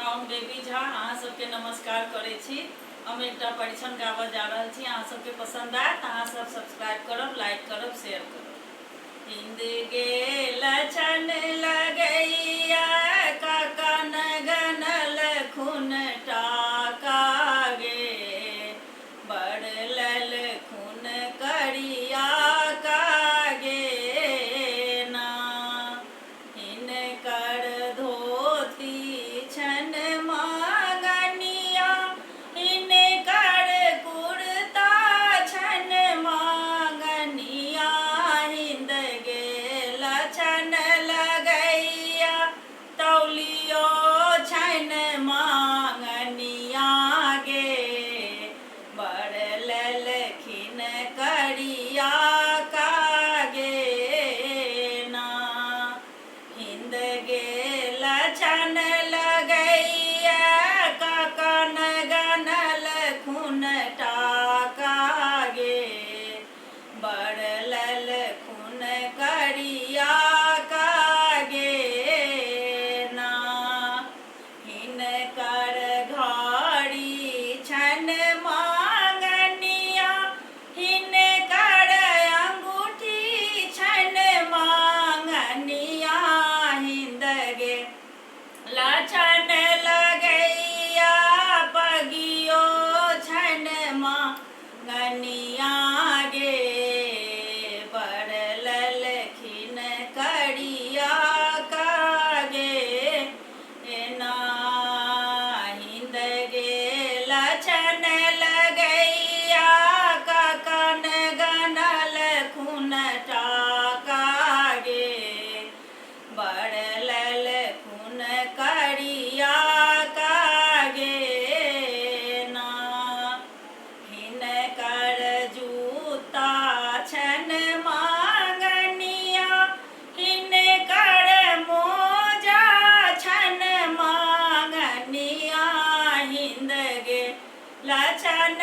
हम बेबी झा अहाँ सबके नमस्कार करे छी। हम एकटा परीक्षण गाबऽ जा रहल छी। अहाँ सबके पसंद आयत अहाँ सब सब्सक्राइब करब, लाइक करब, शेयर करब। हिंद गेल छन लगैया काका न गनल खून टाका गे, बढ़लल खून करिया का गे ना। हिनकर धोती छन मांगनिया, हिनकर कुर्ता छन मांगनिया। हिंद गेल छन लगैया तौलियो छन मांगनिया गे, बढ़लल खिन करिया का गे ना। हिंद गेल छन लगैया काका न गनल खून टाका गे, बढ़लल खून करिया का गे ना। हिनकर घड़ी छन मांगनिया, हिनकर अंगूठी छन मांगनिया। हिंद गेल छन लगैया पगियो छन मांगनिया गे, बढ़लल खिन करिया का गे ना। हिंद गेल छन लगैया काका न गनल खून टाका गे, बढ़लल खून करिया का गे ना। हिनकर जूता छन मांगनिया, हिनकर मोजा छन मांगनिया। हिंद गेल छन